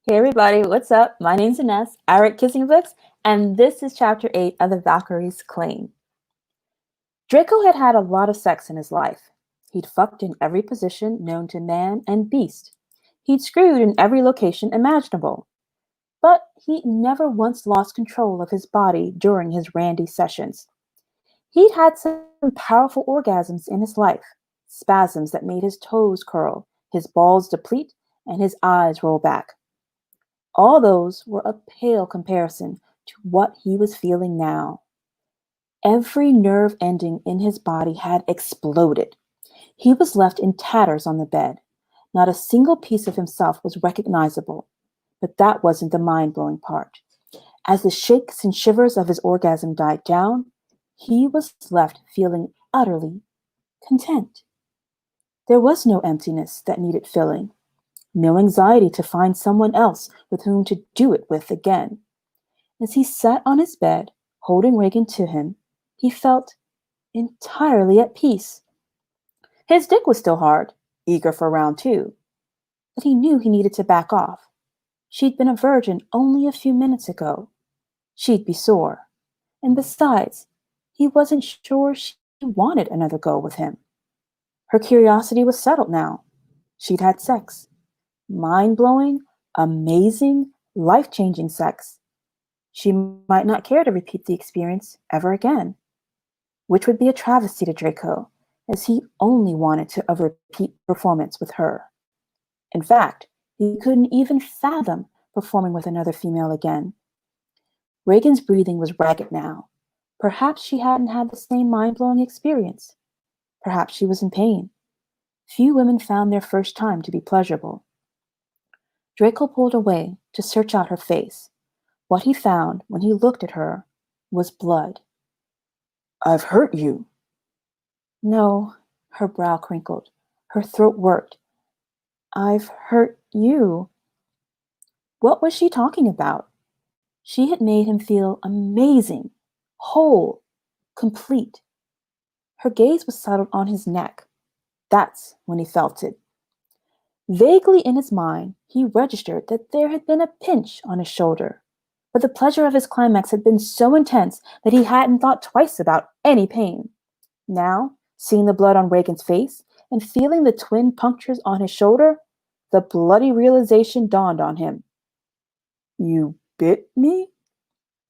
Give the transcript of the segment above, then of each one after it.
Hey everybody, what's up? My name's Ines. I write kissing books, and this is chapter 8 of the Valkyrie's Claim. Draco had had a lot of sex in his life. He'd fucked in every position known to man and beast. He'd screwed in every location imaginable. But he never once lost control of his body during his randy sessions. He'd had some powerful orgasms in his life, spasms that made his toes curl, his balls deplete, and his eyes roll back. All those were a pale comparison to what he was feeling now. Every nerve ending in his body had exploded. He was left in tatters on the bed. Not a single piece of himself was recognizable. But that wasn't the mind-blowing part. As the shakes and shivers of his orgasm died down, he was left feeling utterly content. There was no emptiness that needed filling. No anxiety to find someone else with whom to do it with again. As he sat on his bed, holding Reagan to him, he felt entirely at peace. His dick was still hard, eager for round two, but he knew he needed to back off. She'd been a virgin only a few minutes ago. She'd be sore. And besides, he wasn't sure she wanted another go with him. Her curiosity was settled now. She'd had sex. Mind-blowing, amazing, life-changing sex. She might not care to repeat the experience ever again, which would be a travesty to Draco, as he only wanted a repeat performance with her. In fact, he couldn't even fathom performing with another female again. Reagan's breathing was ragged now. Perhaps she hadn't had the same mind-blowing experience. Perhaps she was in pain. Few women found their first time to be pleasurable. Draco pulled away to search out her face. What he found when he looked at her was blood. "I've hurt you." "No," her brow crinkled. Her throat worked. "I've hurt you." What was she talking about? She had made him feel amazing, whole, complete. Her gaze was settled on his neck. That's when he felt it. Vaguely in his mind, he registered that there had been a pinch on his shoulder, but the pleasure of his climax had been so intense that he hadn't thought twice about any pain. Now, seeing the blood on Reagan's face and feeling the twin punctures on his shoulder, the bloody realization dawned on him. "You bit me?"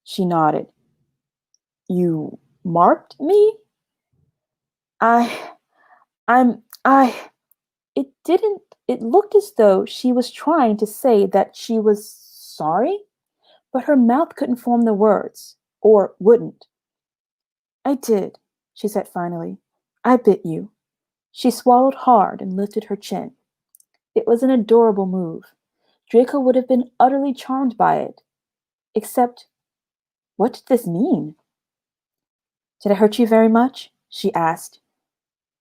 She nodded. "You marked me?" I, I, it looked as though she was trying to say that she was sorry, but her mouth couldn't form the words, or wouldn't. "I did," she said finally. "I bit you." She swallowed hard and lifted her chin. It was an adorable move. Draco would have been utterly charmed by it. Except, what did this mean? "Did I hurt you very much?" she asked.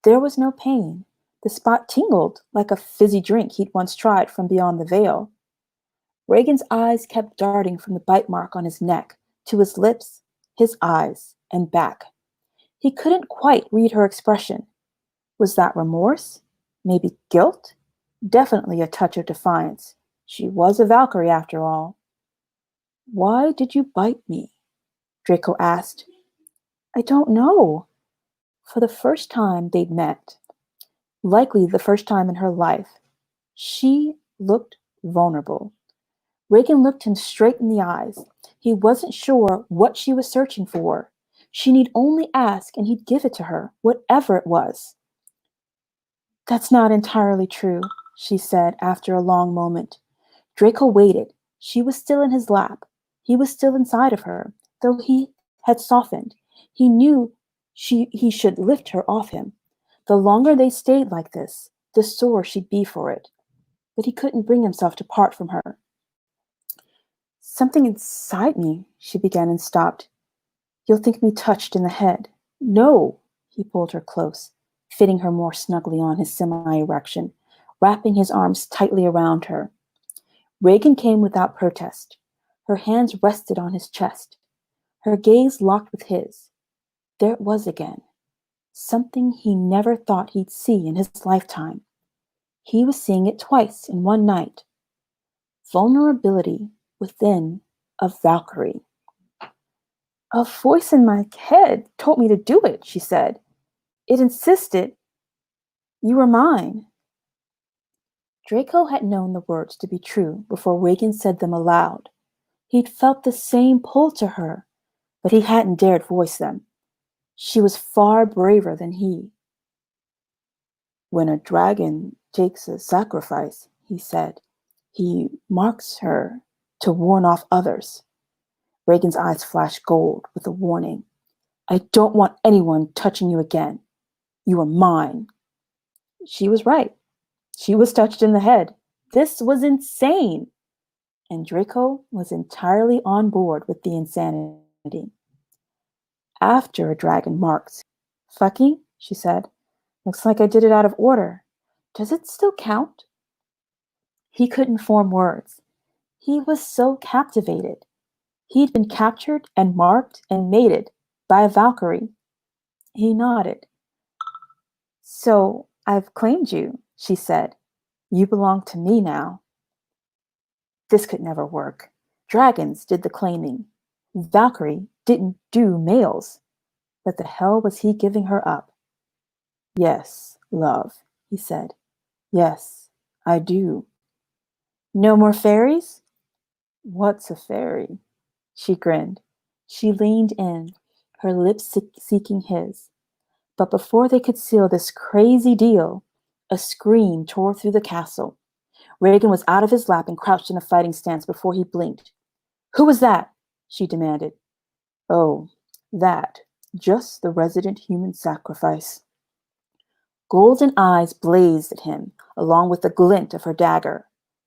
There was no pain. The spot tingled like a fizzy drink he'd once tried from beyond the veil. Reagan's eyes kept darting from the bite mark on his neck to his lips, his eyes, and back. He couldn't quite read her expression. Was that remorse? Maybe guilt? Definitely a touch of defiance. She was a Valkyrie after all. "Why did you bite me?" Draco asked. "I don't know." For the first time they'd met, likely the first time in her life, she looked vulnerable. Reagan looked him straight in the eyes. He wasn't sure what she was searching for. She need only ask and he'd give it to her, whatever it was. "That's not entirely true," she said after a long moment. Draco waited. She was still in his lap. He was still inside of her, though he had softened. He knew he should lift her off him. The longer they stayed like this, the sore she'd be for it. But he couldn't bring himself to part from her. "Something inside me," she began and stopped. "You'll think me touched in the head." "No," he pulled her close, fitting her more snugly on his semi-erection, wrapping his arms tightly around her. Reagan came without protest. Her hands rested on his chest. Her gaze locked with his. There it was again. Something he never thought he'd see in his lifetime. He was seeing it twice in one night. vulnerability within a Valkyrie. A voice in my head told me to do it, she said. It insisted you were mine. Draco had known the words to be true before Reagan said them aloud. He'd felt the same pull to her, but he hadn't dared voice them. She was far braver than he. When a dragon takes a sacrifice, he said, he marks her to warn off others. Reagan's eyes flashed gold with a warning. I don't want anyone touching you again. You are mine. She was right. She was touched in the head. This was insane. And Draco was entirely on board with the insanity. After a dragon marked, fucking, she said. Looks like I did it out of order. Does it still count? He couldn't form words. He was so captivated. He'd been captured and marked and mated by a Valkyrie. He nodded. So I've claimed you, she said. You belong to me now. This could never work. Dragons did the claiming. Valkyrie didn't do males. But the hell was he giving her up? Yes, love, he said. Yes, I do. No more fairies? What's a fairy? She grinned. She leaned in, her lips seeking his. But before they could seal this crazy deal, a scream tore through the castle. Reagan was out of his lap and crouched in a fighting stance before he blinked. Who was that? She demanded. Oh, that. Just the resident human sacrifice. Golden eyes blazed at him, along with the glint of her dagger.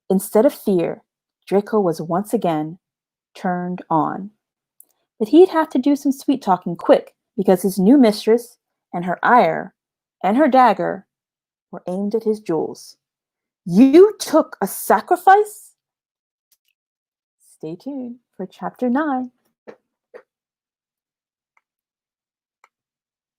Instead of fear, Draco was once again turned on. But he'd have to do some sweet talking quick, because his new mistress and her ire and her dagger were aimed at his jewels. You took a sacrifice? Stay tuned for Chapter 9